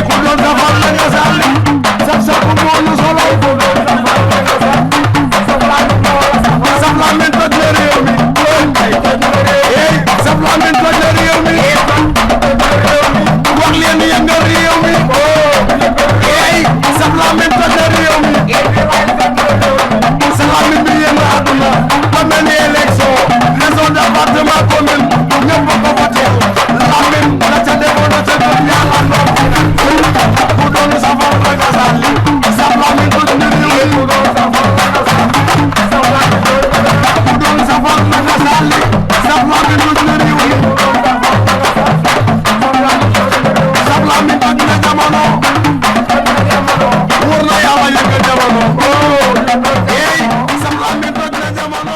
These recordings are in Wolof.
ku doon safar la nga sànni saf saf moo ñu solal ku doon safar la nga sànni saf la min toj na réew mi saf la min toj na réew mi wax leen yëngal réew mi saf la min toj na réew mi saf la min bi yëngal àdduna ba mel ni élection réseau département commune ñëpp ko voté Lamine la ca defoon na ca jot yàlla noppi ku doon safar la nga sànni saf la min toj na réew mi ku doon safar la nga sànni ku doon safar la nga sànni saf la min toj na réew mi saf la min toj na jamono wóor na yàlla yëngal jamono saf la min toj na jamono.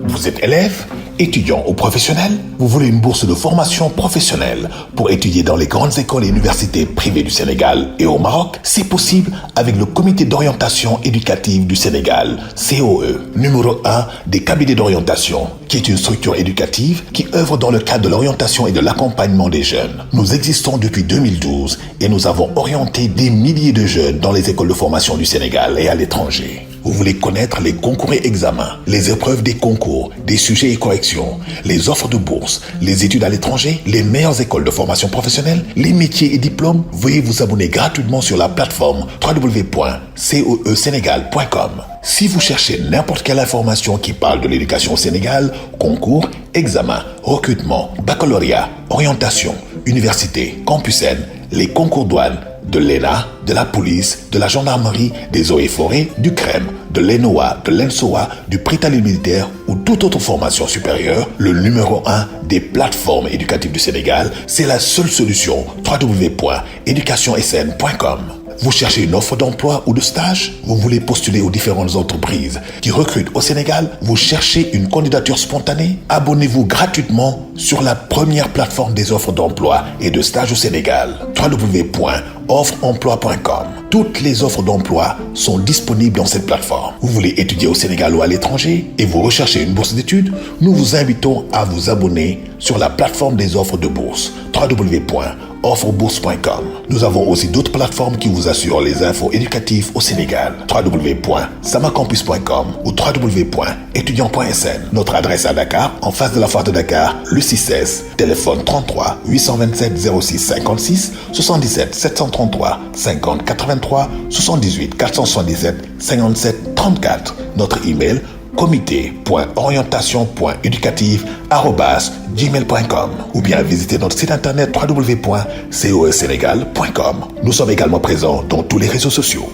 Vous êtes élève, étudiant ou professionnel? Vous voulez une bourse de formation professionnelle pour étudier dans les grandes écoles et universités privées du Sénégal et au Maroc? C'est possible avec le Comité d'orientation éducative du Sénégal, COE, numéro 1 des cabinets d'orientation, qui est une structure éducative qui œuvre dans le cadre de l'orientation et de l'accompagnement des jeunes. Nous existons depuis 2012 et nous avons orienté des milliers de jeunes dans les écoles de formation du Sénégal et à l'étranger. Vous voulez connaître les concours et examens, les épreuves des concours, des sujets et corrections, les offres de bourse, les études à l'étranger, les meilleures écoles de formation professionnelle, les métiers et diplômes? Veuillez vous abonner gratuitement sur la plateforme www.coesenegal.com. Si vous cherchez n'importe quelle information qui parle de l'éducation au Sénégal, concours, examens, recrutement, baccalauréat, orientation, université, campus N, les concours douanes, de l'ENA, de la police, de la gendarmerie, des eaux et forêts, du CREM, de l'ENOA, de l'ENSOA, du Prétalis militaire ou toute autre formation supérieure, le numéro 1 des plateformes éducatives du Sénégal, c'est la seule solution. www.educationsn.com. Vous cherchez une offre d'emploi ou de stage? Vous voulez postuler aux différentes entreprises qui recrutent au Sénégal? Vous cherchez une candidature spontanée? Abonnez-vous gratuitement sur la première plateforme des offres d'emploi et de stage au Sénégal, www.offreemploi.com. Toutes les offres d'emploi sont disponibles dans cette plateforme. Vous voulez étudier au Sénégal ou à l'étranger et vous recherchez une bourse d'études? Nous vous invitons à vous abonner sur la plateforme des offres de bourse, www.offrebourse.com. Nous avons aussi d'autres plateformes qui vous assurent les infos éducatives au Sénégal, www.samacampus.com ou www.étudiant.sn. Notre adresse à Dakar, en face de la foire de Dakar, le 616, téléphone 33 827 06 56 77 733 50 83 78 477 57 34. Notre email comité.orientation.éducative@gmail.com ou bien visitez notre site internet www.coesenegal.com. Nous sommes également présents dans tous les réseaux sociaux.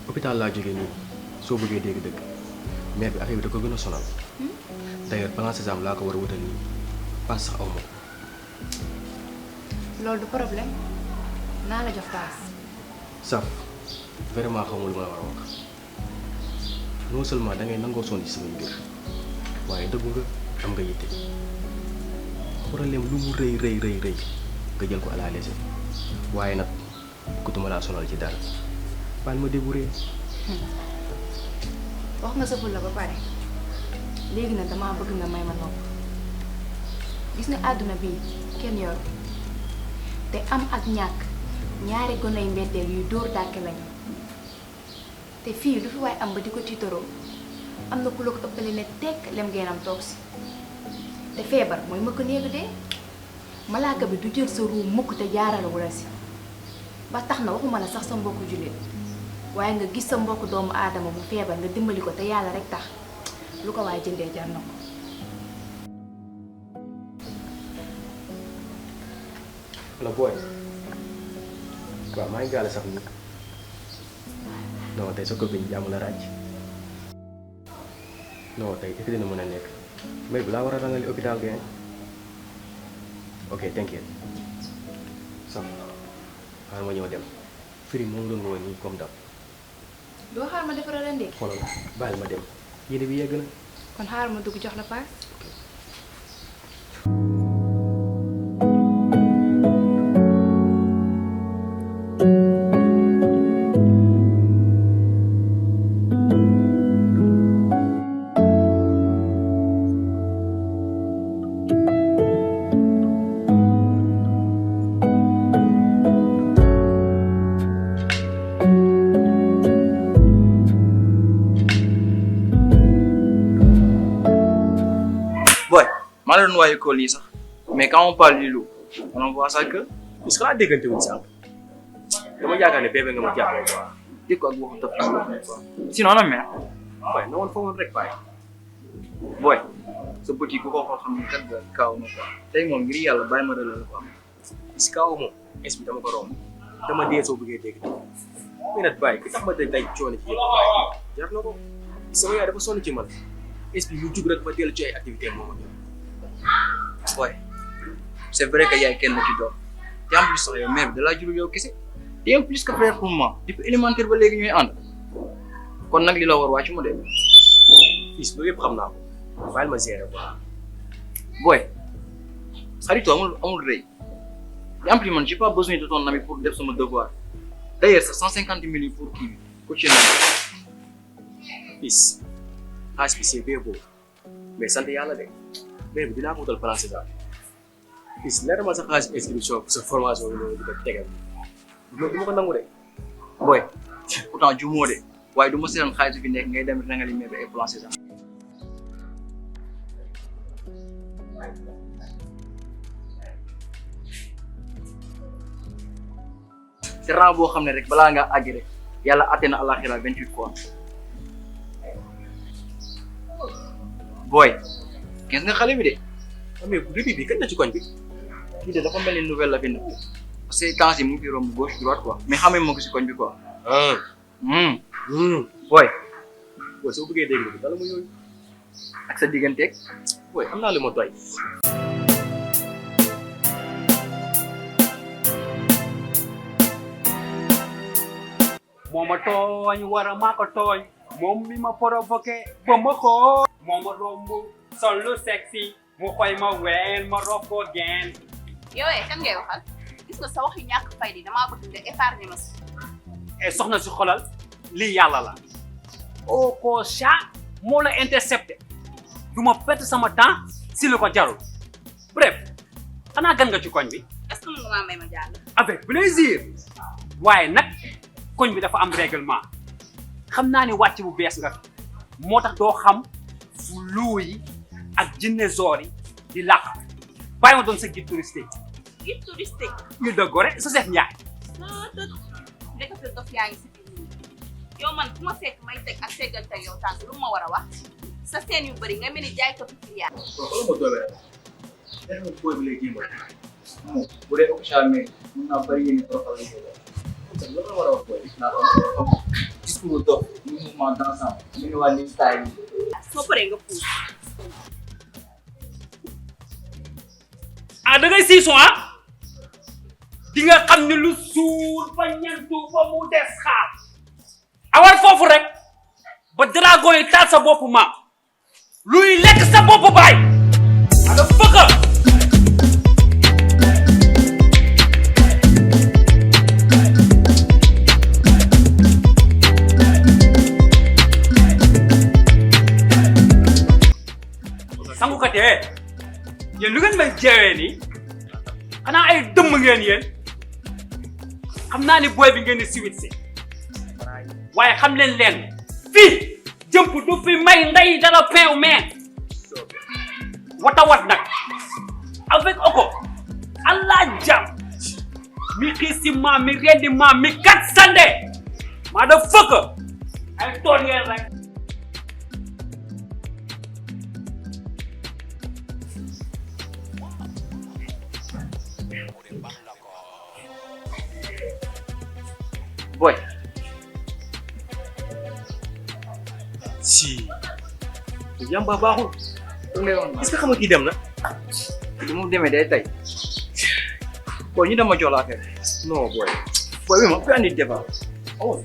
hôpital laa jógee nii soo bëggee dégg dëgg mère bi affaire bi da ko gën a sonal d'ailleurs plan Sésame laa ko war a wutal nii paas sax aw ma ko. loolu du problème naa la jox paas. Saf vraiment xamul lu ma la war a wax non seulement da ngay nangoo sonn ci sama mbir waaye dëggu nga am nga yitte problème lu mu rëy rëy rëy rëy nga jël ko à la légère waaye nag bëggatuma laa sonal ci dara. baal ma débrouiller. wax nga sa fulla ba pare léegi nag damaa bëgg nga may ma nopp gis nga àdduna bii kenn yor te am ak ñàkk ñaari goney mbeddeel yuy dóor dàkke lañu te fii lu fi waay am ba di ko tiitaroo am na ku la ko ëppale ne tekk lem geenam toog si te feebar mooy mëkk néegu dee malaaka bi du jël sa ruu mukk te jaarale wala si ba tax na waxuma la sax sa mbokku jullit waaye nga gis sa mbokk doomu aadama bu feebar nga dimbali ko te yàlla rek tax lu ko waaye jëndee jar na ko. la booy waaw maa ngi gaale sax nii non tey sa copine jàmm la ràcc non tey est-ce que dina mën a nekk mais bu laa war a rangali hôpital gain ok t'inquiète sax xaaral ma ñëw dem firi moom doon woo nii comme dab doo xaar ma defaral la ndékki xoolal bàyyil ma dem yéene bi yegg na kon xaar ma dugg jox la paas. maa ngi doon waaye école yi sax mais quand on parle du loup on voit ça que. est-ce que laa déggante wuñ sànq dama yaakaar ne bébé nga ma jàppee quoi. dégg ko ak waxu taf quoi. sinon na mère. waaye na woon fa woon rek bàyyi. booy sa bët yi ku ko xool xam ne kat nga kaaw na quoi tey moom ngir yàlla bàyyi ma relais la quoi. si kaw moom est bi dama ko romb dama dee soo bëggee dégg mais nag bàyyi ki tax ma day coono ci yéen bàyyi jar na ko sama yaay dafa sonn ci man est bi mu jug rek ma dellu ci ay activité moom ak ouais c'est vrai que yaay kenn ci doom te en plus sax yow mère bi da laa jurul yow kese te en plus que frère pour moi depuis élémentaire ba léegi ñuy ànd kon nag li la war wàccu ma de. fils loolu yëpp xam naa ko bàyyil ma gérer quoi. boy xaritu amul rëy te en plus man j'ai pas besoin de ton ami pour def sama devoir d'ailleurs c'est 150 000 yi pour kii bi coach na fils xaalis bi c'est bien beau mais sant yàlla de mais bi dinaa ko wutal français daal fils leer ma sa xaalis inscription sa formation yi loolu di ko tegal loolu du ma ko nangu de. boy pourtant juumoo de waaye du ma seetaan xaalis bi nekk ngay dem rangali mais ba ay français sax. te rang boo xam ne rek balaa ngaa àgg rek yàlla àtte na àllaxira 28 fois. boy gis nga xale bi de. mais depuis bi kañ na ci koñ bi. kii de dafa mel ni nouvelle la fi nekk parce que temps yi mu ngi fi romb gauche droite quoi mais xamee ma ko si koñ bi quoi. boy booy soo bëggee dégg dala ma yooyu. ak sa digganteeg. booy am naa lu ma doy. moo ma tooñ war a maa ko tooñ moom mi ma provoqué ba ma xool moo ma romb sol lu sexy mu xoy ma ween ma rof ko geen. yow kan ngay waxal gis nga sa wax yu ñàkk fay di damaa bëgg nga épargne ma si. soxna si xolal lii yàlla la au chat moo la intercepté du ma perte sama temps si lu ko jarul bref xanaa gan nga ci koñ bi. est-ce que mën nga maa may ma jàll. avec plaisir waaye nag koñ bi dafa am règlement xam naa ni wàcc bu bees nga moo tax doo xam fu luu yi ak jinne zoor yi di làq bàyyi ma doon sa guide touristique. guide touristique. Île de Gorée sa Seex Njaay. ndekete dof yaa ngi si biir yow man bu ma fekk may teg ak teggal teg yow tànk lu ma war a wax sa seen yu bëri nga mel ni jaay ko tuuti kon xoolal ma doole rek. def nga booy bi lay jéem a. bu dee officiel mais mun naa bëri yéen profil yi loolu la war a wax booy bi. naa xam discours dof ñu mouvement d'ensemble ñu ngi wàllu style yi. soo paree nga puus. ah da ngay siisu ah di nga xam ne lu suur ba ñantu ba mu des xaar awal foofu rek ba dragon yi taal sa bopp ma luy lekk sa bopp baay ada fëkka sangukat yee yéen lu ngeen may jeewee nii xanaa ay dëmm ngeen yéen xam naa ni booy bi ngeen di siwit si waaye xam leen fii jëmp du fi may ndey dara peew meen watawat nag avec oko allah jam mi xiisi maam mi rendi maam mi kat sande maa da fëkk ay toon ngeen rek boy si yamba baaxul est-ce que xam nga kii dem na li mu demee day tey booy ñu dama jox la affaire non boy booy bi ma fi andi débat oh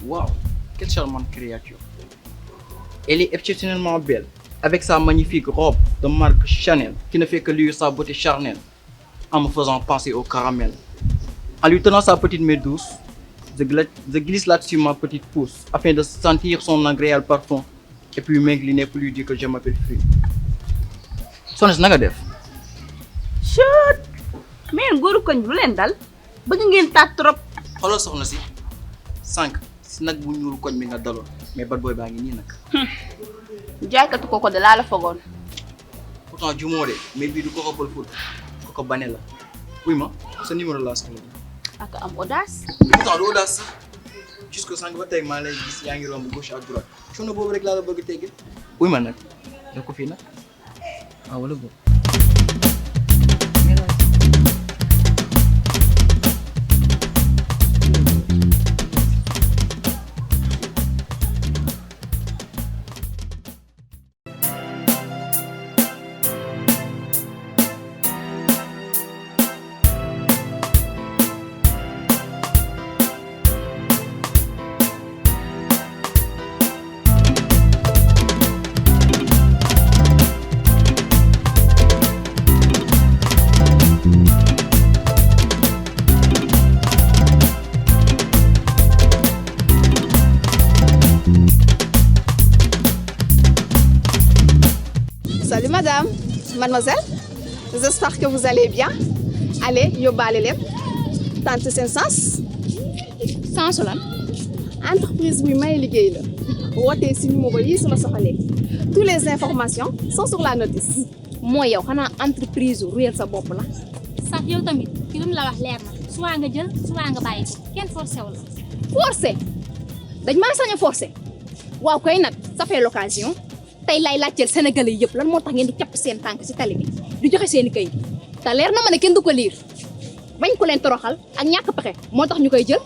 Wow, quelle charmante créature. Elle est exceptionnellement belle, avec sa magnifique robe de marque Chanel, qui ne fait que lui sa beauté charnelle, en me faisant penser au caramel. En lui tenant sa petite main douce, je glisse là-dessus ma petite pousse, afin de sentir son agréable parfum, et puis m'incliner pour lui dire que je m'appelle Fruit. Soxna si nanga def. chut mais góoru koñ bu leen dal bëgg ngeen taat trop. xoolal soxna si sànq si nag bu ñuul koñ bi nga daloon mais bad boy baa ngi nii nag. jaaykatu koko de laa la fogoon. pourtant jumoo de mais bii du ko xobbal fóot ko ko bane la. wuy ma sa numéro laa soxla. ak am audace. pourtant du audace sax jusque sànq ba tey maa lay gis yaa ngi romb gauche à droite coono boobu rek laa la bëgg teggil. wuy ma nag def ko fii nag ah wala boobu. Salut madame, mademoiselle, j'espère que vous allez bien. Allez, yóbbaale leen tante seen sens. sans lan Entreprise bi may liggéey la wootee si numéro yi su la soxalee. Toutes les informations sont sur la notice. mooy yow xanaa entreprise ruyal sa bopp la. sax yow tamit ki lu mu la wax leer na soit nga jël soit nga bàyyi ko kenn forcé wu la. forcé dañ maa sañ a forcé waaw koy nag ça fait l'occasion tey lay laajteel Sénégalais yëpp lan moo tax ngeen di capp seen tànk si tali bi di joxe seen i kayit te leer na ma ne kenn du ko liir bañ ko leen toroxal ak ñàkk pexe moo tax ñu koy jël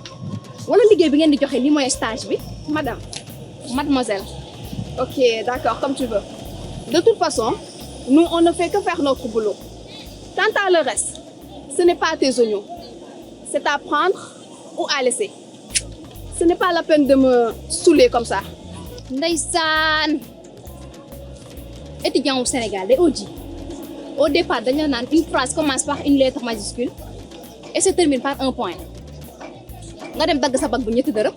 wala liggéey bi ngeen di joxe li mooy stage bi. Madame, mademoiselle. ok, d'accord, comme tu veux. De toute façon, nous on ne fait que faire notre boulot. Quant à le reste, ce n'est pas tes oignons. C'est à prendre ou à laisser. Ce n'est pas la peine de me saouler comme ça. Ndeysaan étudiant au Sénégal day audi au départ dañu naan une phrase commence par une lettre majuscule et se termine par un point nga dem dagg sa bac bu ñetti dërëm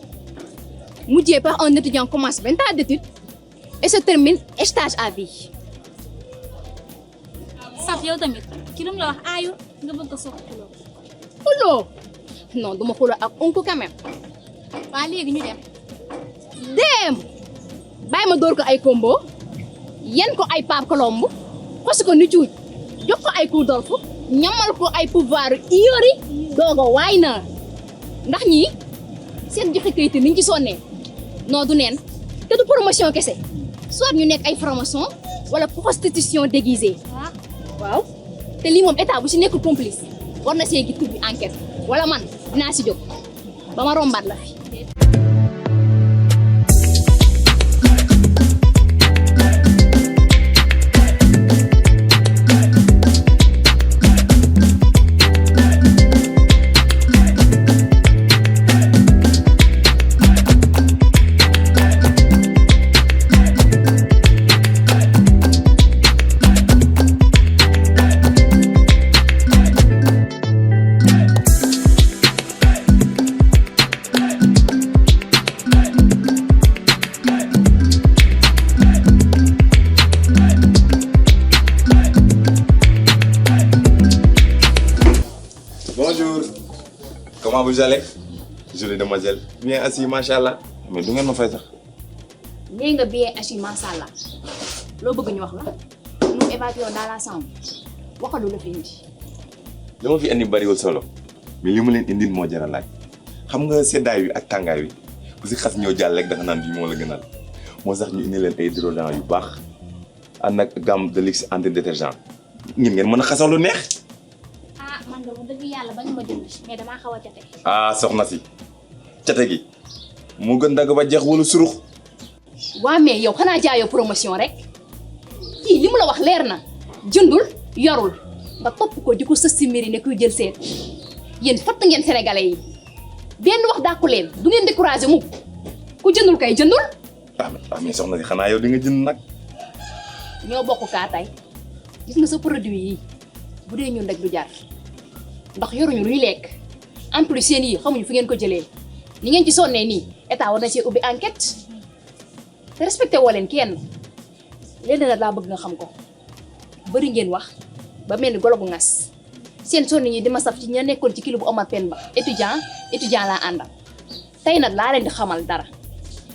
mujjee par un étudiant commence 20 ans d'études et se termine stage à vie. sax yow tamit ki lu mu la wax aayu nga bëgg ko soog xuloo. xuloo non duma xuloo ak onko quand même. waa léegi ñu dem. dem bàyyi ma door ko ay combo yen ko ay Pape Colombe xos ko ni cuuj jox ko ay coup d'orfe ñamal ko ay pouvoir iori doogo waay na ndax ñii seen joxe kayit niñ ci sonnee non du neen te du promotion kese soit ñu nekk ay franc-maçon wala prostitution déguisée waaw te lii moom état bu ci nekkul complice war na see gi tubbi enquête wala man dinaa si jóg ba ma rombaat la fi. comment vous allez jolie demoiselle bien assis machallah mais du ngeen ma fay sax. nee nga bien assis mashallah loo bëgg ñu wax la nous évacuons dans la chambre waxalu la fi indi. li ma fi indi bariwul solo mais li ma leen indil moo jar a laaj xam nga seddaay wi ak tàngaay wi ku si xas ñëw jàll rek da nga naan bii moo la gënal moo sax ñu indi leen ay déodorants yu baax ànd ak gamme de luxe anti détergent ngeen mën a xasal lu neex. ah man de wax dëgg yàlla bañ ma jënd mais damaa xaw a jate. ah soxna si cate gi mu gën dagg ba jeex wala surux. waa mais yow xanaa jaayoo promotion rek kii li mu la wax leer na jëndul yorul nga topp ko di ko sës si mbir yi ne kuy jël seet yéen fatt ngeen sénégalais yi benn wax dàqu leen du ngeen découragé mukk ku jëndul kay jëndul. ah mais soxna si xanaa yow di nga jënd nag. ñoo bokk kaa tey gis nga sa produit yi bu dee ñun rek du jar ndax yoruñu luy lekk en plus seen yi xamuñu fi ngeen ko jëlee ni ngeen ci sonnee nii état war na cee ubbi enquête te respecté woo leen kenn leen na laa bëgg nga xam ko bëri ngeen wax ba mel ni golo bu ngas seen sonni ñi dima saf ci ña nekkoon ci kilo bu Omar Pène ba étudiant laa àndal tey nag laa leen di xamal dara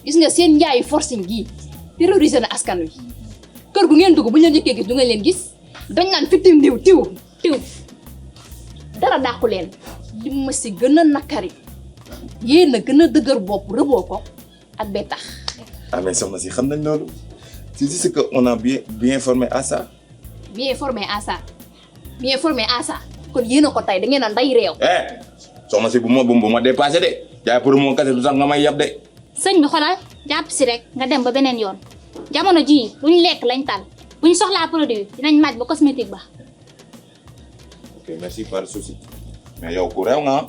gis nga seen njaayu forcing gii terrorisé na askan wi kër gu ngeen dugg bu ñu leen njëkkee gis du ngeen leen gis dañ naan fitim diw tiw dara dàqu leen li ma si gën a nakari yéen a gën a dëgër bopp rëboo ko ak bee tax. ah mais soxna si xam nañ loolu c'est juste que on a bien formé à ça. bien formé à ça kon yéen a ko tey da ngeen a nday réew. soxna si bu ma dépassé de jaay pour moo kase du sax nga may yab de. sëñ bi xoolal jàpp si rek nga dem ba beneen yoon jamono jii bu ñu lekk lañ tal bu ñu soxlaa produit dinañ màcc ba cosmétique ba. ok merci par souci mais yow ku réew nga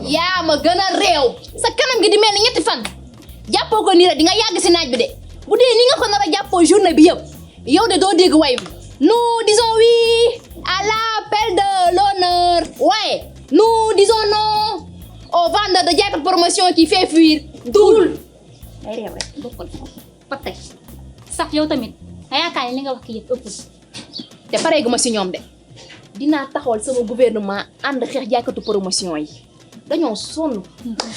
yaa ma gën a réew sa kanam gi di mel ni ñetti fan jàppoo ko nii rek di nga yàgg si naaj bi de bu dee ni nga ko nar a jàppoo journée bi yëpp yow de doo dégg way bi nous disons oui à l'appel de l'honneur waaye nous disons non au vendeur de jaaykat promotion qui fait fuir Doul. day réew rek bokkul ba tey sax yow tamit nga yaakaar ni li nga wax kii yëpp ëpp te pareegu ma si ñoom de dinaa taxawal sama gouvernement ànd xeex jaaykatu promotion yi dañoo sonn.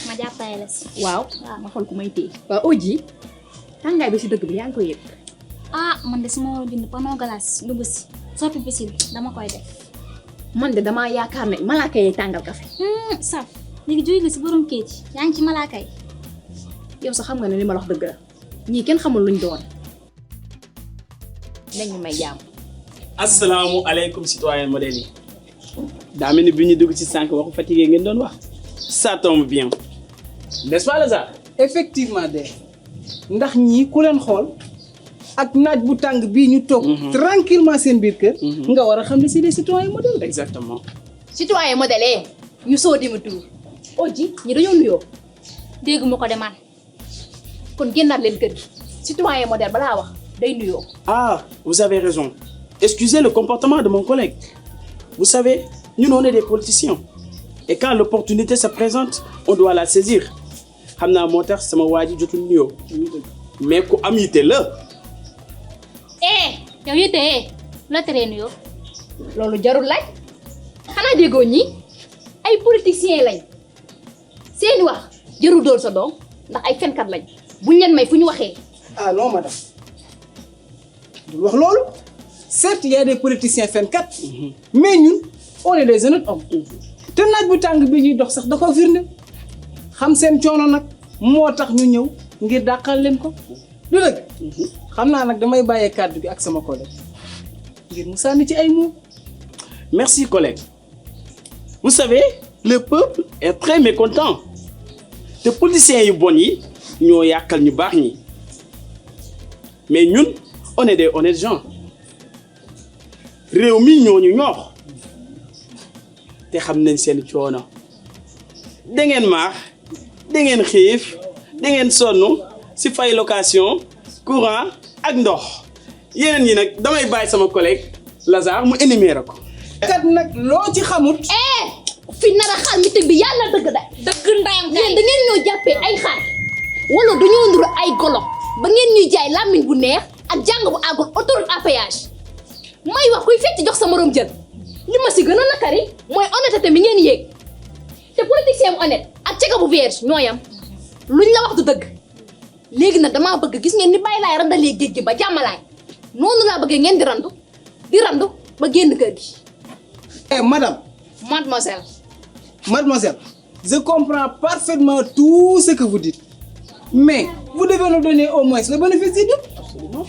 ma jàppale la si. waaw ma xool ku may téye. waaw Oji tàngaay bi si dëgg bi yaa ngi koy yëg. ah man de su ma jënd panneau glace dugg si soppi piscine dama koy def. man de damaa yaakaar ne malaaka yi tàngal kafe. saf léegi jóge nga si borom kayit yaa ngi ci malaaka yi. yow sax xam nga ne li ma la wax dëgg la ñii kenn xamul luñ doon nañ ñu may jàmm. asalaamualeykum citoyen modèle yi daa mel ni bi ñu dugg ci sànq waxu fatigué ngeen doon wax ça tombe bien n'est-ce pas Lazare. effectivement de ndax ñii ku leen xool ak naaj bu tàng bii ñu toog tranquillement seen biir kër nga war a xam ne c'est des citoyens modèles. exactement. citoyen modèle ñu soo dima tur Oji ñi dañoo nuyoo dégg ma ko demaan kon génnaat leen kër gi citoyen modèle balaa wax day nuyoo. Ah, vous avez raison. Excusez le comportement de mon collègue. Vous savez, nous on est des politiciens. Et quand l'opportunité se présente, on doit la saisir. Hamna motax sama waji jotul nuyo. Mais ko am yité la. yow yité la téré nuyo. Lolu jarul laaj. Xana déggoo ñi ay politiciens lañ. Seen wax jarul dool sa doom ndax ay fenkat lañ. Buñ leen may fuñu waxé. Ah non madame. Dul wax lolu. Certes, il y a des politiciens fenkat, mais ñun on est des honnêtes hommes. Te naaj bu tàng bi ñuy dox sax da ko firnde xam seen coono nag moo tax ñu ñëw ngir dàqal leen ko du dëgg. xam naa nag damay bàyyee kàddu gi ak sama collègue ngir mu sànni ci ay mots. Merci collègue. Vous savez, le peuple est très mécontent. Les politiciens yu bon yi ñoo yàqal ñu baax ñi. Mais ñun on est des honnêtes gens. réew mi ñoo ñu ñor te xam nañ seen coono da ngeen maax da ngeen xiif da ngeen sonn si fay location courant ak ndox yeneen yi nag damay bàyyi sama collègue Lazare mu énuméré ko. kat nag loo ci xamut. fi nar a xaar meeting bi yàlla dëgg da dëgg ndayam yéen da ngeen ñoo jàppee ay xaar wala dañoo ndur ay golo ba ngeen ñuy jaay làmmiñ bu neex ak jàng bu àggul autoroute à péage may wax kuy fecc jox sa morom jël li ma si gën a nakari mooy honnêteté mi ngeen yéeg te politicien bu honnête ak cega bu vierge ñoo yam luñ la wax du dëgg léegi nag damaa bëgg gis ngeen ni bàyyi laay randalee géej gi ba jàmmalaay noonu laa bëggee ngeen di randu ba génn kër gi. Eh madame. Mademoiselle, je comprends parfaitement tout ce que vous dites mais vous devez nous donner au moins le bénéfice du doute. Absolument.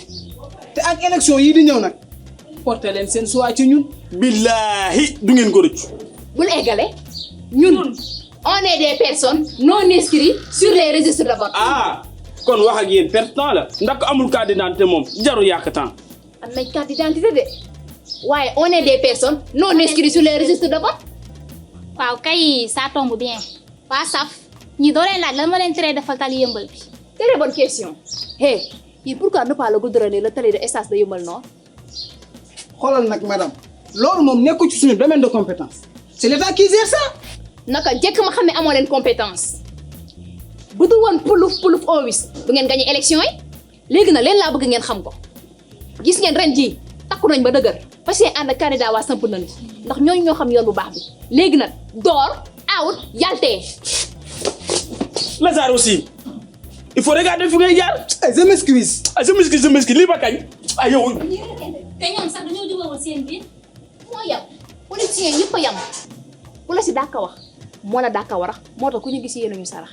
te ak élection yi di ñëw nag porter leen seen choix ci ñun. billahi du ngeen ko rëcc. bul eggale ñun on est des personnes non inscrites sur les registres de vote. ah kon wax ak yéen perte temps la ndax amul carte d'identité moom jaru yàq temps. am nañ carte d'identité de waaye on est des personnes non inscrites sur les registres de vote. waaw kay ça tombe bien waa saf ñi doo leen laaj lan ma leen teree defal tali yëmbal bi. très bonne question. hey yéen pourquoi ne pas le goudronner le tali de Essas de Yeumbeul Nord. xoolal nag madame loolu moom nekkul ci suñu domaine de compétence c'est l'état qui gère ça. naka njëkk ma xam ne amoo leen compétence bu dul woon puluf owis bu ngeen gagné élection yi léegi na leen laa bëgg ngeen xam ko gis ngeen ren jii takku nañ ba dëgër parce que ànd ak candidat waa samp nañ ndax ñooñu ñoo xam yoon bu baax bi léegi nag door out yaltee. Lazare aussi il faut regarder fu ngay jaar. je m'excuse. je m'excuse lii ba kañ. yow. te ñoom sax dañoo jubóowul seen biir. moo yam politicien yëpp a yam ku la si dàkka wax moo la dàkka warax moo tax ku ñu gis yéen ñu sarax.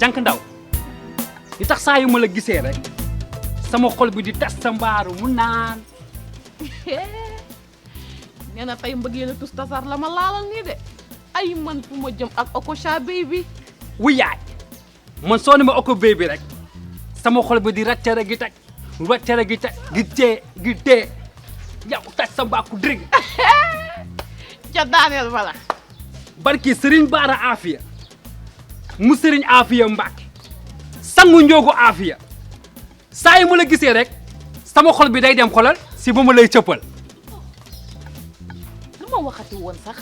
jànk ndaw li tax saa yu ma la gisee rek sama xol bi di tas sa mbaaru mu naan. nee na tey mbëggee la tus tasar la ma laalal nii de ay man fu ma jëm ak Okocha baby. wu yaay man soo ne ma Oko baby rek sama xol bi di raccere gi taj gi tee yow taj sa mbaaku dégg. ca daaneel bala. barki Serigne Bara Afia mu Serigne Afia Mbacke sangu njoogu Afia saa yu ma la gisee rek sama xol bi day dem xolal si ba ma lay cëppal. lu ma waxati woon sax.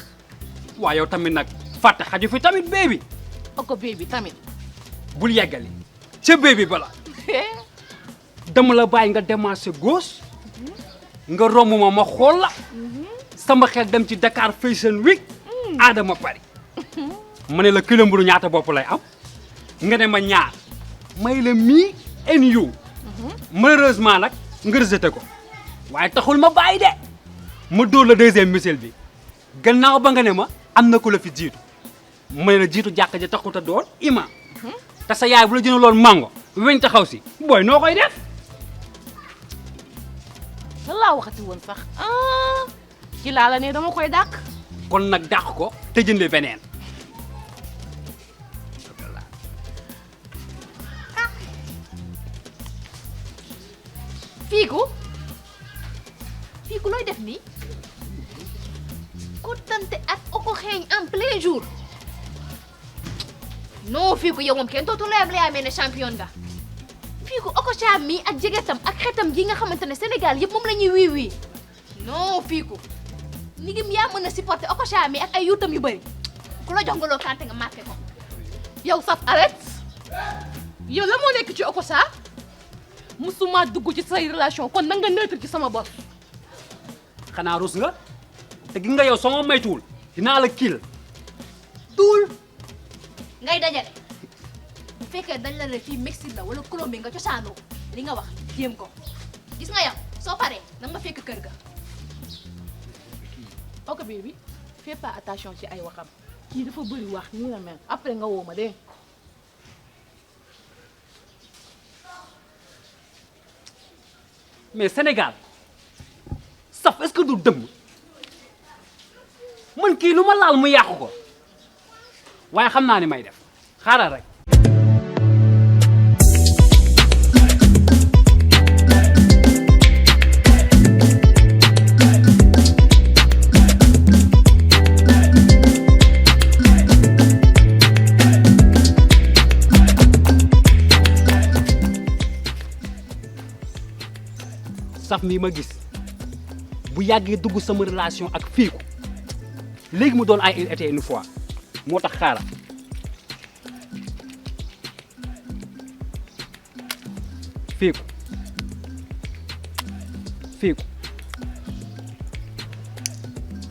waa yow tamit nag fàtte xaju fi tamit baby. Oko baby tamit. bul yeggali ca baby bala dama la bàyyi nga démarché gauche nga romb ma xool la sama xel dem ci Dakar Fashion Week Adama Paris ma ne la kilo mburu ñaata bopp lay am nga ne ma ñaar may la me and you malheureusement nag nga rejeté ko waaye taxul ma bàyyi de ma dóor la deuxième missile bi gannaaw ba nga ne ma am na ku la fi jiitu ma ne la jiitu jàkka ja taxut a doon ima te sa yaay bu la jëna loon mango weñ taxaw si booy noo koy def. lan laa waxati woon sax ci laa la ne dama koy dàq. kon nag dàq ko te jëndee beneen. Fiiku looy def nii kottante ak Oko xeeñ en plein jour non Fiiku yow moom kenn dootu layamee ne champion nga Fiiku Okocha mi ak jegetam ak xetam gi nga xamante ne Sénégal yëpp moom la ñuy wii wii non Fiiku ni ngi yaa mën a supporter Okocha mi ak ay yuutam yu bëri ku la jox nga loo kante nga marqué ko. yow saf arrête yow la moo nekk ci Okocha musuma dugg ci say relation kon na nga neutre ci sama bopp. xanaa rus nga te gi nga yow sama maytuwul dinaa la kil tuul ngay dajale bu fekkee dañ la ne fii Mexique la wala Colombie nga cosaanoo li nga wax jéem ko gis nga yow soo paree nag ma fekk kër ga. ok baby fais pas attention ci ay waxam kii dafa bëri wax nii la mel après nga woo ma dégg. mais Sénégal saf est-ce que du dëmm man kii lu ma laal mu yàqu ko waaye xam naa ni may def xaaral rek. saf mii ma gis bu yàggee dugg sama relation ak Fiiku léegi mu doon ay été une fois moo tax xaaral fiiku fiiku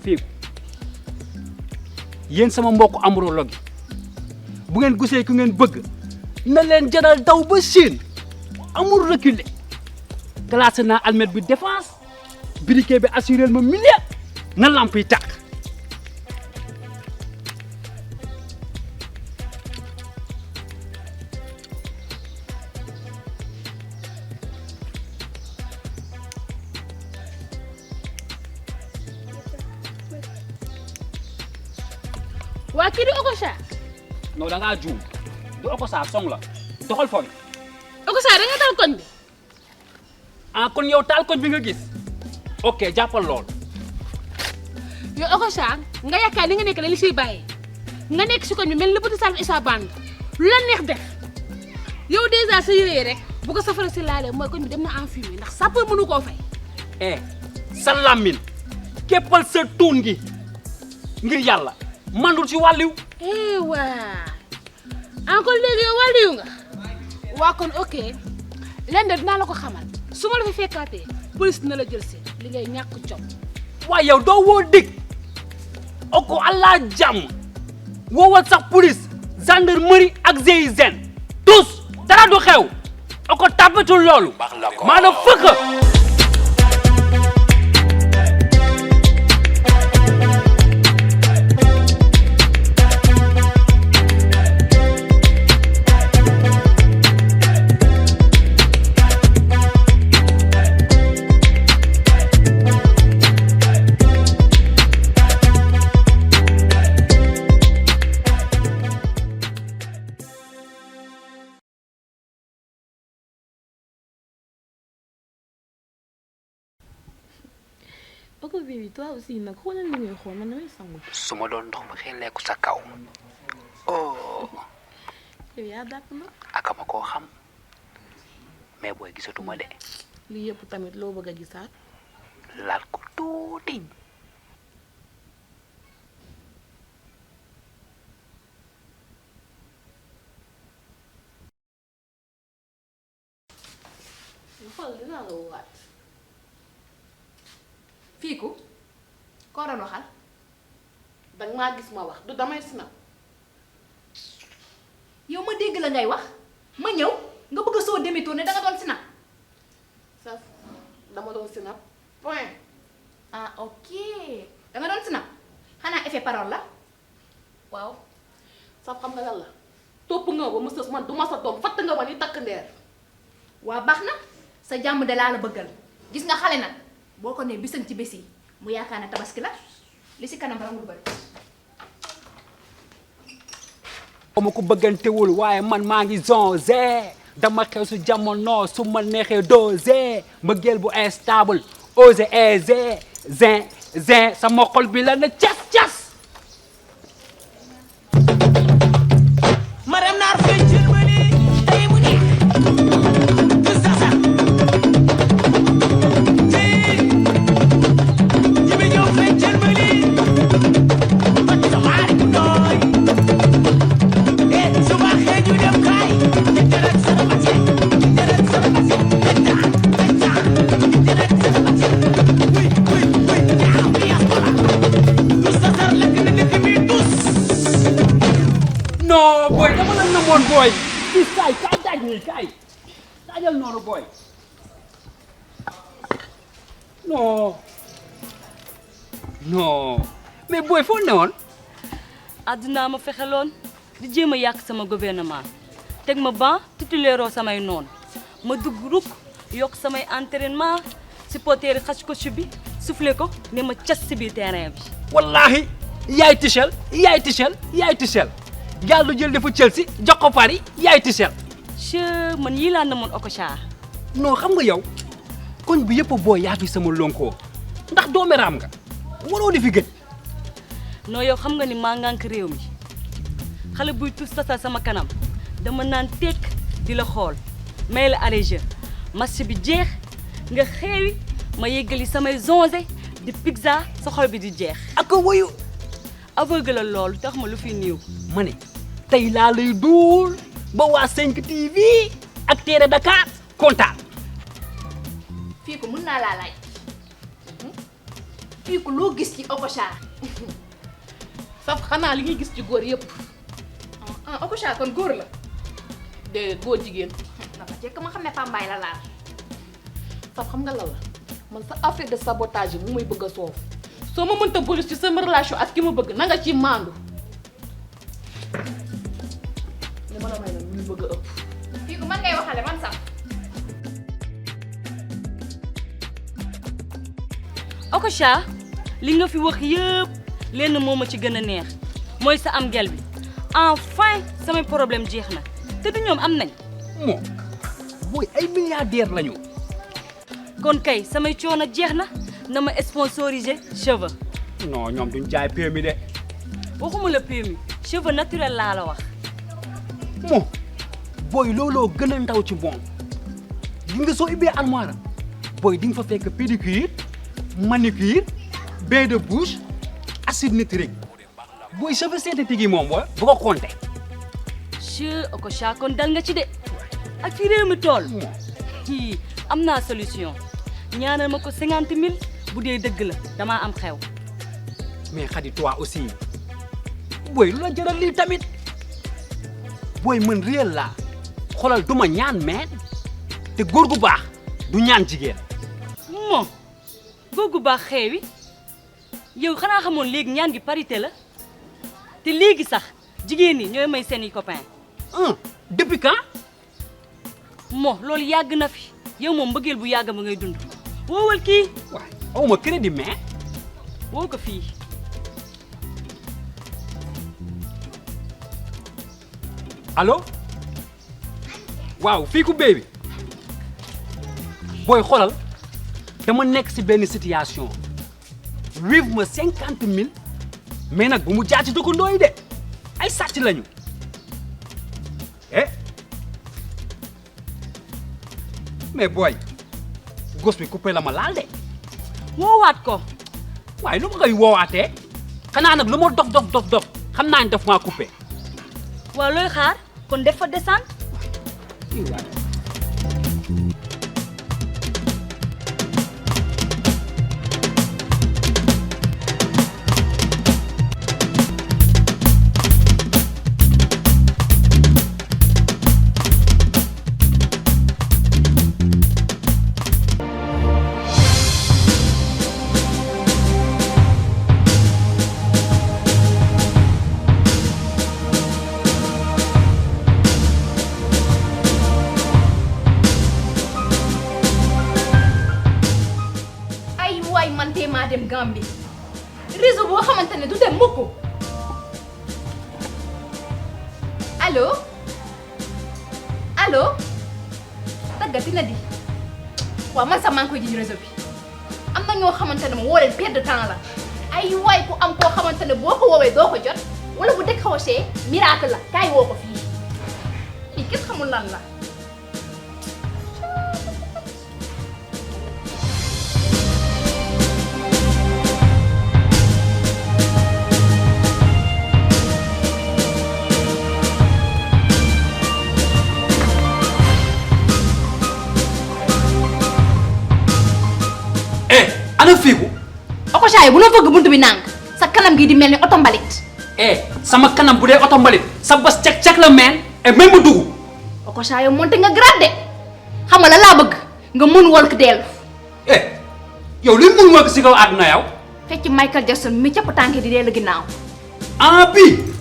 fiiku yéen sama mbokk amurologue yi bu ngeen gisee ku ngeen bëgg na leen jaral daw ba Chine amul reculer classé naa almet bi défense briquet bi assuré ma milieu na lamp yi tàkk. waa kii di Okocha. non da ngaa juum du Okocha song la doxal foofu. Okocha da nga dal koñ bi. ah kon yow taal koñ bi nga gis ok jàppal lool. yow Okocha nga yaakaar ni nga nekk da li siy bàyyi nga nekk si koñ bi mel ni bëti sànq Issa Band lu la neex def yow dèjà sa yére rek bu ko safara si laalee mooy koñ bi dem na en fumée ndax sapeur mënu koo fay. sa làmmiñ képpal sa tuun gi ngir yàlla mandul ci wàlliw. waa encore léegi yow wàlliw nga. waa kon ok lenn de dinaa la ko xamal su ma la fi fekkaatee police dina la jël si li ngay ñàkk jom. waaye yow doo woo dig oko allah jàmm woowal sax police gendarmerie ak GIGN tous dara du xew oko tàppatul loolu maanaam fëkk. Oko baby toi aussi nag xoolal li ngay xool man damay sangu. su ma doon ndox ma xëy lekku sa kaw oh yow yaa dàpp na. aka ma koo xam mais booy gisatuma de. lii yëpp tamit loo bëgg a gisaat. laal ko tuuti. xool dinaa la woowaat. fiiku koo doon waxal. danga maa gis ma wax du damay snap. yow ma dégg la ngay wax ma ñëw nga bëgg a soo demi-tour ne danga doon snap. saf dama doon snap point. ah ok danga doon snap xanaa effet parole la. waaw saf xam nga lan la topp nga ba mësës man du ma sa doom fatt nga ma ni takk ndeer. waa baax na sa jàmm de laa la bëggal gis nga xale nag boo ko nee bisan ci bés yi mu yaakaar ne tabaski la li si kanam rawul bëri. ma ko bëggantewul waaye man maa ngi zonzé dama xew su jamono su ma neexee dosé mbëggeel bu instable osé aisé zin sama xol bi la na cas cas. Marème Naar feccil ma ni tey mu neex du sasa tey Jibi Jóob feccil ma ni man samaari ku nooy suba xëy ñu dem kaay jërët sana basi jërët sana basi jërët sana basi wuy ñaaw bi yas kola du sasar lekk na dëkk bi dus non booy dama la namoon booy ci kaay daaj nii kaay daajal noonu booy non mais booy foo newoon. àdduna ma fexeloon di jéem a yàq sama gouvernement teg ma ban titulaire samay noon ma dugg ruk yokk samay entraînement supporter xas ko bi soufflé ko ne ma cas si biir terrain bi. wallaahi yaay tichel yàlla jël dafa Chelsea jox ko Paris yaay tichel. man yii laa namoon Okocha. non xam nga yow koñ bi yëpp booy yaa fi sama lonkoo ndax doomeraam nga waroo di fi gëj. non yow xam nga ni maa ngànk réew mi xale buy tus tasa sama kanam dama naan tekk di la xool may la arrangé match bi jeex nga xeewi ma yeggali samay zonzé di pizza sa xol bi di jeex. ak woyu aveugle la loolu tax ma lu fi niiw. ma ne tey laa lay duul ba waa 5 TV ak Télé Dakar kontaan. fii ko mën naa laa laaj fii ko loo gis ci Okocha. saf xanaa li ngay gis ci góor yëpp. ah Okocha kon góor la. de góor jigéen. naka jekk ma xam ne Pambaay la laal. saf xam nga lan la man sa affaire de sabotage yi mu may bëgg a soof soo ma mënta bolis ci sama relation ak ki ma bëgg na nga ci maandu. li ma la may nag muy bëgg a ëpp. fii ko man ngay waxale man sax. Okocha li nga fi wax yëpp lenn moo ma ci gën a neex mooy sa am gel bi enfin samay problème jeex na te du ñoom am nañ. moo booy ay milliardaire lañu. kon kay samay coono jeex na ma sponsoriser cheveux. non ñoom duñ jaay PMI de. waxuma la PMI cheveux naturel laa la wax. moo booy looloo gën a ndaw ci moom di nga soo ubbee armoire booy di nga fa fekk pédicure manucure bain de bouche acide nitrique booy cheveux synthétique yi moom bu ko compter. che Okocha kon dal nga ci de ak fi réew mi tool kii am naa solution ñaanal ma ko 50 000 bu dee dëgg la damaa am xew. mais Khady toi aussi booy lu la jaral lii tamit booy mën réel laa xoolal du ma ñaan meen te góor gu baax du ñaan jigéen. moom góor gu baax xeewi yow xanaa xamoon léegi ñaan gi parité la te léegi sax jigéen ñi ñooy may seeni copain. depuis quand. mo loolu yàgg na fi yow moom mbëggeel bu yàgg ba ngay dund woowal kii. waay aw ma crédit mais. woo ko fii. allo waaw fii ku béy bi booy xoolal dama nekk si benn situation wéef ma 50 000 mais nag bu mu jaar ci dëkkandoo yi de ay sàcc lañu mais booy gos bi coupé la ma laal de. woowaat ko. waaye lu ma koy woowaatee xanaa nag lu ma dof xam naa ne daf maa coupé. waaw looy xaar kon def fa descente. dem Gambie réseau boo xamante ne du dem mukk allo allo daggati na di waaw man sax maa ngi koy jiñ réseau bi am na ñoo xamante ne ma woo leen perte de temps la ay waay ku am koo xamante ne boo ko woowee doo ko jot wala bu décroché miracle la kaay woo ko fii lii kenn xamul lan la. ana fiiku Okocha yi bu la fëgg buntu bi nàng sa kanam gi di mel ni oto mbalit. sama kanam bu dee oto mbalit sa bas cek la meen et même mu dugg. Okocha yow monte nga grade xam nga la laa bëgg nga mun wolk dellu. yow li mun wolk si kaw àdduna yow. fecc Michael Jackson mi capp tànk di dellu ginnaaw. bii.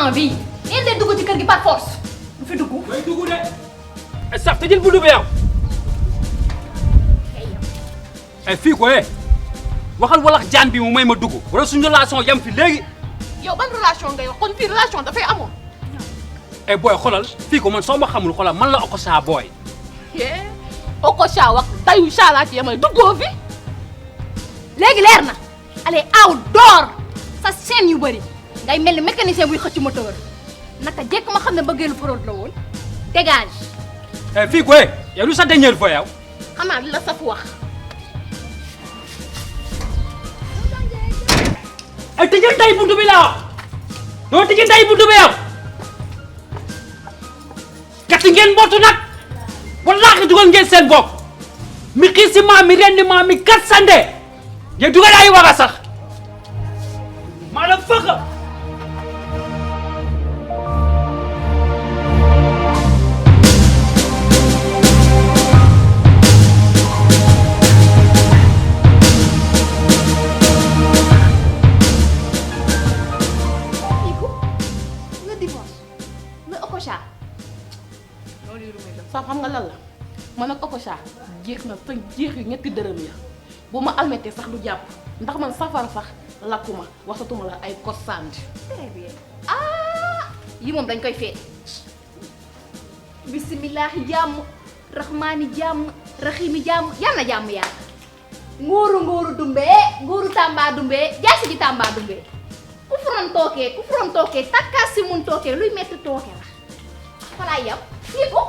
temps bii yéen day dugg ci kër gi par force du fi dugg. may dugg de. sax tëjal buntu bi yow. fii ko waxal walax jaan bi mu may ma dugg wala suñu relation yam fi léegi. yow ban relation ngay wax kon fii relation dafay amoon. booy xolal fii ko man soo ma xamul xolal man la Okocha booy. Okocha wax tayu chala ci yamay duggoo fi. léegi leer na allez aw door sa seen yu bëri ngay mel ni mécanicien buy xëcc moteur naka jekk ma xam ne bëggeelu fraude la woon dégage. fii ko yow lu sa dernière fois yow. xanaa li la saf wax. tëjal tay buntu bi laa doo tëjal tay buntu bi yow. kat ngeen mbootu nag wallaahi dugal ngeen seen bopp mi xiisi maa mi rendi maa mi kat sande ngeen dugal ay waga sax maa la fëq. sax xam nga lan la man ak Okocha jeex na sa jeex yu ñetti dërëm ya bu ma almetee sax du jàpp ndax man safara sax lakkuma waxatuma la ay kosand. très bien yi moom dañ koy feet bisimilahi jàmm rahmaani jàmm rahimi jàmm yal na jàmm yaa nguuru dumbee nguuru tamba dumbee jaasi ji tamba dumbee ku furoon tookee takkaas si mun tookee luy metti tooke la falaay yam fii ko.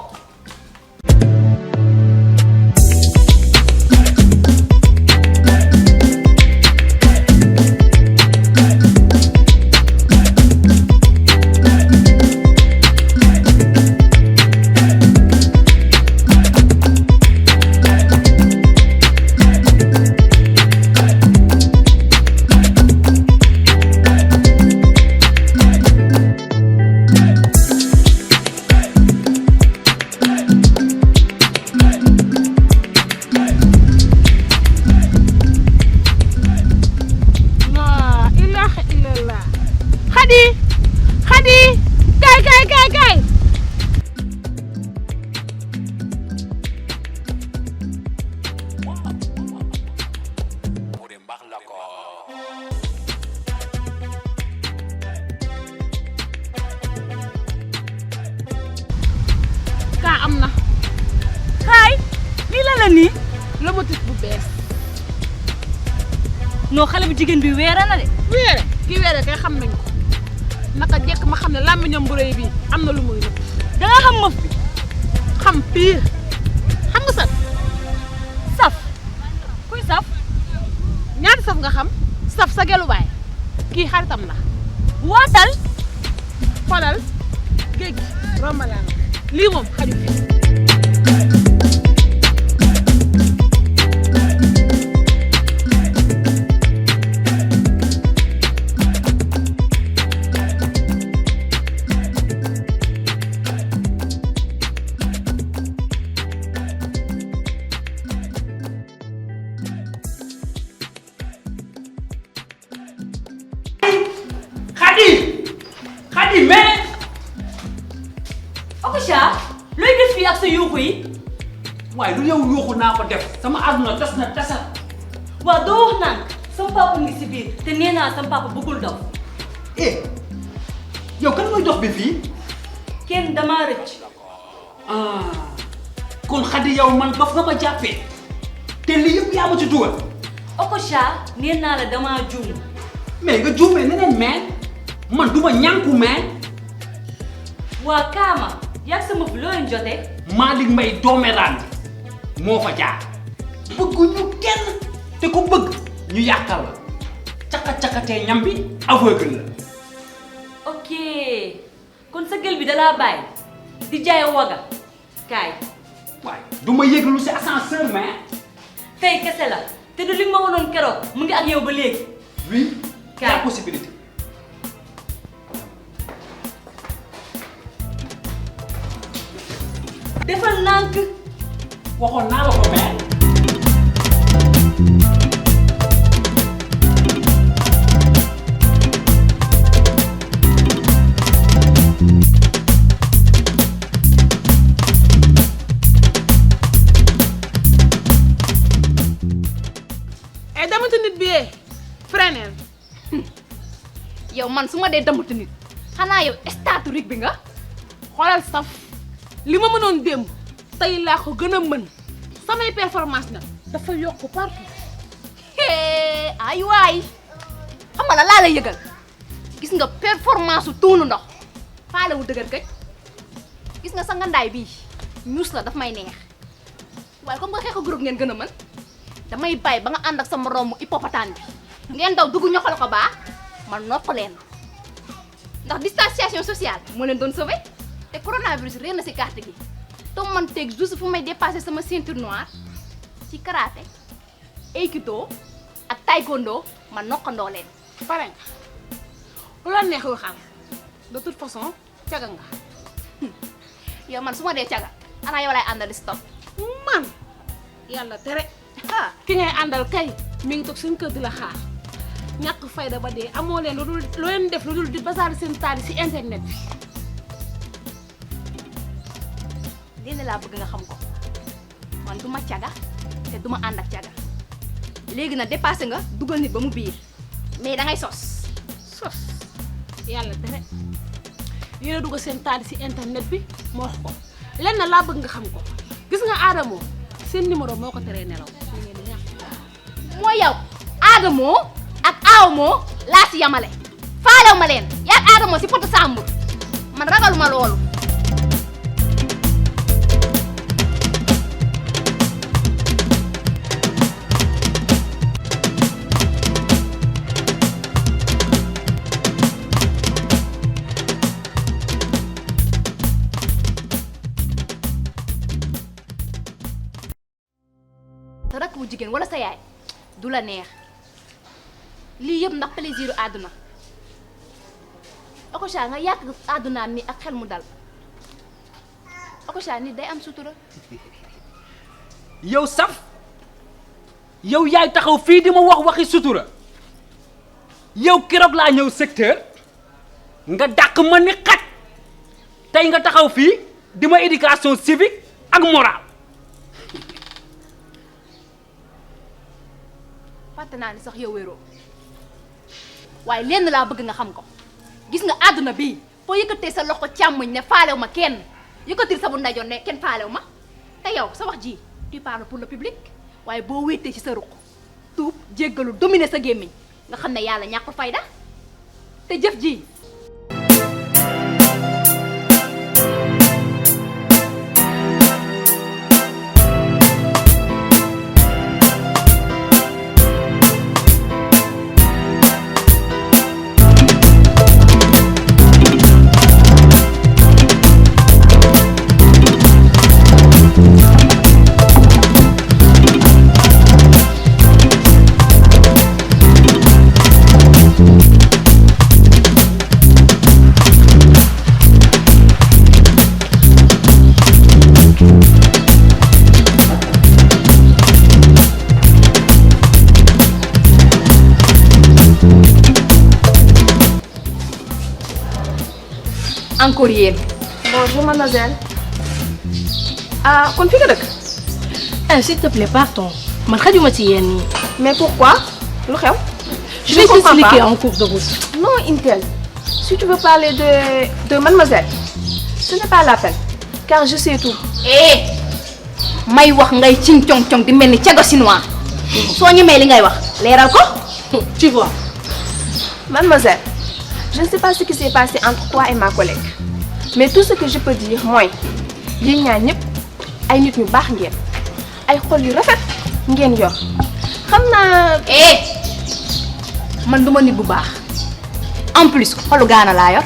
non xale bu jigéen bi weere na de. weere kii weere kay xam nañu ko naka jekk ma xam ne làmmiñam bu rëy bi am na lu muy nëpp. da nga xam mëf bi. xam pire xam nga saf. saf kuy saf. ñaata saf nga xam saf sa gelu baay kii xaritam la. waatal. xoolal géej gi rombalaan lii moom xaju fi. Khady mais. Okocha looy def fii ak sa yuuxu yi. waaye lu yow yuuxu naa ko def sama àdduna tas na tasal. waaw doo wax naan sama papa ngi si biir te nee naa sama papa bëggul dof. yow kan mooy dox bi fii. kenn damaa rëcc. kon Khady yow man dof nga ma jàppee te lii yëpp yaa ma ci dugal. Okocha nee naa la damaa juum. mais nga juumee neneen meen man du ma ñànku meen. waa Kaama yaa sama fi loo leen jotee. Malick Mbaye doomeraan moo fa jaar. bëgguñu kenn te ku bëgg ñu yàqal la caka-cakatee ñam bi aveugle la. ok kon sa gël bi dalaa bàyyi di jaay waga kaay. waaye du ma yëglu si ascenseur mais. tey kese la te du li ma wanoon keroog mu ngi ak yow ba léegi. oui. kaay la possibilité. defal nànk. waxoon naa la ko mais. ay damatu nit bi frenel yow man su ma dee damatu nit xanaa yow staturik bi nga xoolal saf li ma mënoon démb tey laa ko gën a mën samay performance nag dafa yokk partout ay waay xam nga la laa lay yëgal gis nga performance su tuunu ndox faale wu dëgër këj gis nga sa ngandaay bii ñuus la daf may neex waaye comme nga xeexu groupe ngeen gën a mën damay bàyyi ba nga ànd ak sama romb hippopotame bi ngeen daw dugg ñoxal ko baa ma nopp leen ndax distanciation sociale moo leen doon sauvé te coronavirus réer na si carte gi te man teg juste fu may dépassé sama ceinture noire ci karaté aikido ak taekwondo ma noqandoo leen. pare nga lu la neex waxal de toute façon caga nga. yow man su ma dee caga ana yow lay àndal stop. man yàlla tere. ki ngay àndal kay mi ngi toog seen kër di la xaar ñàkk fayda ba dee amoo leen lu dul loo leen def lu dul di basaar seen taal si internet bi. léegi laa bëgg nga xam ko man du ma caga te du ma ànd ak caga léegi nag dépassé nga dugal nit ba mu biir mais da ngay sos. sos yàlla tere yéen a dugal seen taal si internet bi moo wax ko lenn laa bëgg nga xam ko gis nga Adamo seen numéro moo ko teree nelaw. mooy yow Adamo ak Aamo laa si yamale faalew ma leen yaa Adamo si poto sàmbur man ragaluma loolu. sa rakk bu jigéen wala sa yaay du la neex lii yëpp ndax plaisiru àdduna Okocha nga yàq àddunaam ni ak xel mu dal Okocha nit day am sutura. yow saf yow yaay taxaw fii di ma wax waxi sutura yow keroog laa ñëw secteur nga dàq ma ni xat tey nga taxaw fii di ma éducation civique ak morale. fàtte naa ni sax yow wéroo waaye lenn laa bëgg nga xam ko gis nga àdduna bii foo yëkkatee sa loxo càmmoñ ne faalew ma kenn yëkkatil sa bu ndajoon ne kenn faalew ma te yow sa wax ji tu parles pour le public waaye boo wéetee ci sa ruq tuub jéggalu dominer sa gémmiñ nga xam ne yàlla ñàkkul fayda te jëf ji encore yéen. Bonjour mademoiselle. ah kon fi nga dëkk. s'il te plaît pardon man xajuma ci yéen ñi. Mais pourquoi? Lu xew? Je vais t'expliquer en cours de route. Non, Intel. Si tu veux parler de mademoiselle, ce n'est pas la peine, car je sais tout. may wax ngay cing cong cong di mel ni caga chinois soo ñemee li ngay wax leeral ko. Tu vois. Mademoiselle, je ne sais pas ce qui s'est passé entre toi et ma collègue, mais tout ce que je peux dire mooy yéen ñaar ñëpp ay nit ñu baax ngeen ay xol yu rafet ngeen yor xam naa. man duma nit bu baax en plus xolu gaana laa yor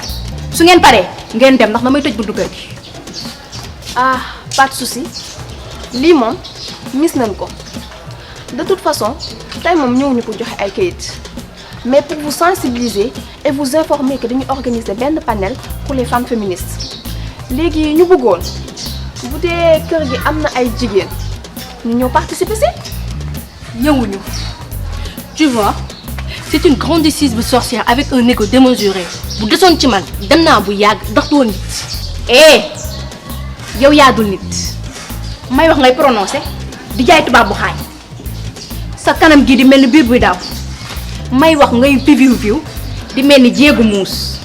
su ngeen paree ngeen dem ndax damay tëj buntu kër gi. Ah, pas de souci lii moom mis nañ ko de toute façon tey moom ñëwuñu pour joxe ay kayit mais pour vous sensibiliser et vous informer que dañuy organiser benn panel pour les femmes féministes léegi ñu bëggoon bu dee kër gi am na ay jigéen ñu ñëw participer si. ñëwuñu. Tu vois, c'est une grandissime sorcière avec un ego démesuré. bu desoon ci man dem naa bu yàgg ndax doon nit. yow yaa dul nit may wax ngay prononcé di jaay tubaab bu xaay sa kanam gi di mel ni biir buy daaw may wax ngay piviw di mel ni jéegu muus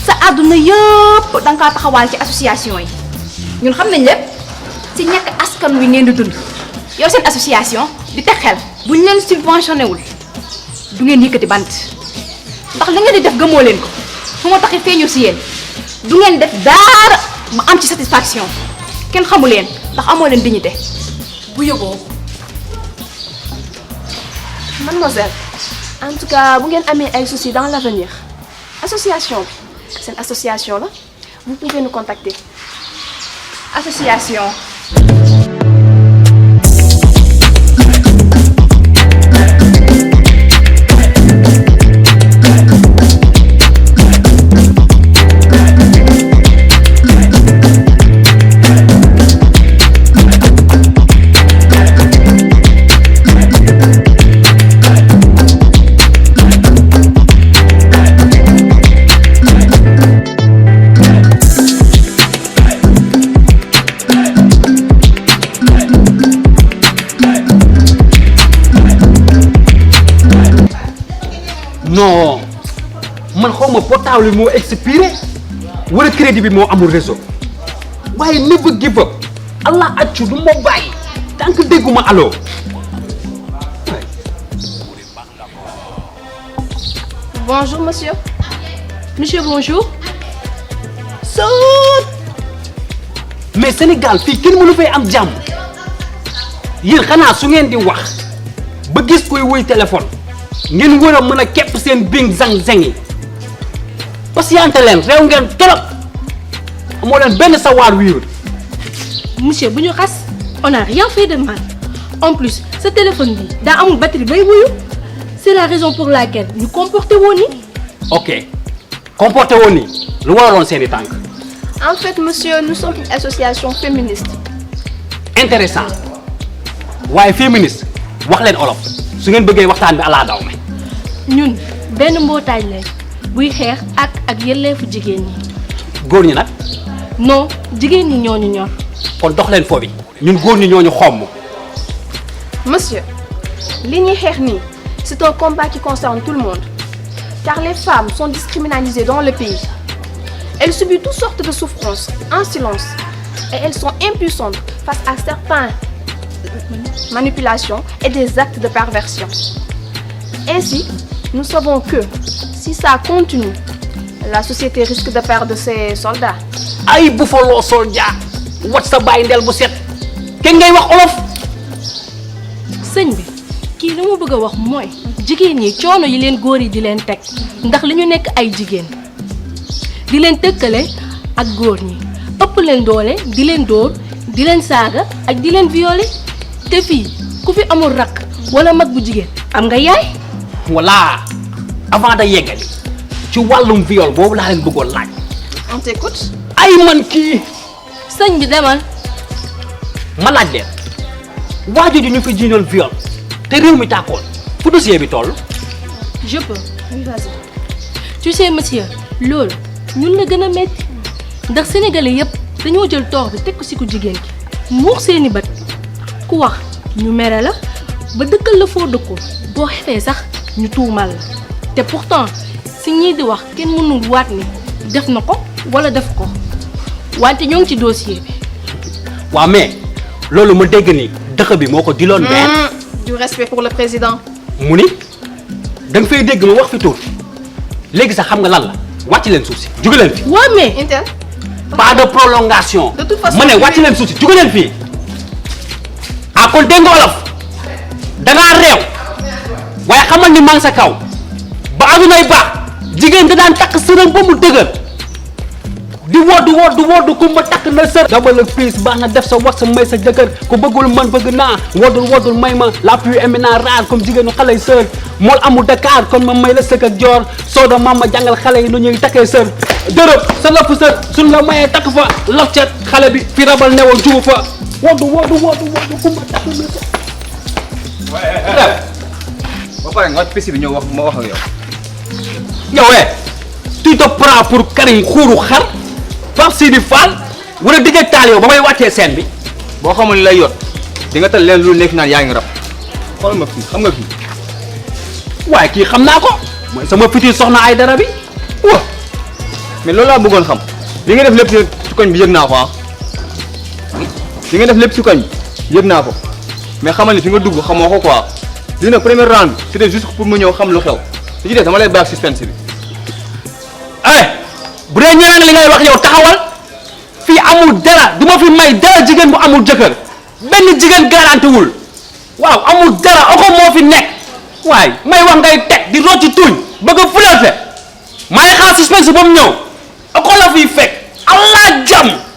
sa àdduna yëpp danga kaa taxawaal ci association yi ñun xam nañ lépp ci ñàkk askan wi ngeen di dund yow seen association di teg xel buñ leen subventionné wul du ngeen yëkkati bant ndax li ngeen di def gëmoo leen ko fu ma taxi feeñu si yéen du ngeen def dara ma am ci satisfaction kenn xamu leen ndax amoo leen dignité bu yóbboo. Mademoiselle, en tout cas bu ngeen amee ay soucis dans l'avenir association bi seen association la vous pouvez nous contacter. Association. non man xawma portable bi moo expiré wala crédit bi moo amul réseau waaye never give up Allah accu du ma bàyyi tant que dégguma allo. Bonjour monsieur. Monsieur bonjour. mais Sénégal fii kenn mënu fay am jàmm yéen xanaa su ngeen di wax ba gis koy wuy téléphone ngeen war a mën a képp seen bing zang zang yi patiente leen réew ngeen trop amoo leen benn sawaar wiiru. Monsieur bu ñu xas on a rien fait de mal en plus ce téléphone bi daa amul batterie bay wuyu c'est la raison pour laquelle ñu comporté woon ni. ok comporté woon ni lu waraloon seen i tànk. En fait monsieur nous sommes une association féministe. intéressant waaye féministe wax leen olof su ngeen bëggee waxtaan bi ala daw me ñun benn mbootaay lay buy xeex ak yelleefu jigéen ñi. góor ñi nag. non jigéen ñi ñooñu ñor. kon dox leen foofu ñun góor ñi ñooñu xomm. Monsieur li ñuy xeex nii c'est un combat qui concerne tout le monde car les femmes sont discriminalisées dans le pays. Elles subissent toutes sortes de souffrances en silence et elles sont impuissantes face à certaines manipulations et des actes de perversion. Ainsi, nous savons que si ça continue, la société risque de perdre ses soldats. ay buffalo soldat wat sa bàyyi ndel bu set kenn ngay wax olof. sëñ bi kii li mu bëgg a wax mooy jigéen ñi coono yi leen góor yi di leen teg ndax li ñu nekk ay jigéen di leen tëkkale ak góor ñi ëpp leen doole di leen dóor di leen saaga ak di leen violer te fii ku fi amul rakk wala mag bu jigéen am nga yaay. voilà avant da yeggali ci wàllum viol boobu laa leen bëggoon laaj. On t'écoute. ay man kii. sëñ bi demal. ma laaj leen waajur ji ñu fi jiinoon viol te réew mi tàkkoon fu dossier bi toll. je peux. Oui, vas-y. Tu sais monsieur loolu ñun la gën a metti ndax sénégalais yépp dañoo jël tort bi teg ko ci ku jigéen ki muux seeni bët ku wax ñu mere la ba dëkkal la foo dëkkul boo xefee sax ñu tuumal la te pourtant si ñii di wax kenn mënul waat ni def na ko wala def ko wante ñoo ngi ci dossier bi. waaw mais loolu ma dégg ni dëkk bi moo ko diloon benn. Du respect pour le président. mu ni da nga fay dégg ma wax fi tuuti léegi sax xam nga lan la wàcc leen suuf si jóge leen fi. waaw mais. pas de prolongation. De toute façon ma ne wàcc leen suuf si jóge leen fii ah kon dégg nga olof da ngaa réew waaye xamal ni maa ngi sa kaw ba adunay baax jigéen da daan takk sëram ba mu dëgër di woddu kumba takk na sër. dabal ak piis baax na def sa wax sa may sa jëkkër ku bëggul man bëgg naa woddul may ma la pluie éminent rare comme jigéenu xale yi sër mool amul Dakar kon ma may la sëkk ak joor soo da maam ma jàngal xale yi nu ñuy takkee sër dërëb sa lopp sër suñ la mayee takk fa lof cet xale bi fi rabal newoon jubu fa woddu kumba takk na sër. ba pare nga wàcc piste bi ñëw wax ma wax ak yow. yow tu te prends pour Karim xuuru xar Pape Sidi Fall wala digg taal yow ba may wàccee scène bi. boo xamul lay yot di nga tal leen lu nekk naan yaa ngi rab xool ma fii xam nga kii waaye kii xam naa ko mooy sama futur soxna ay dara bi wa mais loolu laa bëggoon xam li nga def lépp ci koñ bi yëg naa ko ah li nga def lépp ci koñ bi yëg naa ko mais xamal ni fi nga dugg xamoo ko quoi lii nag premier round bi c'était juste pour mu ñëw xam lu xew li ci des dama lay baax suspense bi. bu dee ñëwee na li ngay wax yow taxawal fii amul dara du ma fi may dara jigéen bu amul jëkkër benn jigéen garanti wul waaw amul dara oko moo fi nekk waaye may wax ngay teg di rocci tuñ bëgg a flirter maa ngi xaar suspense ba mu ñëw oko la fiy fekk allah jàmm.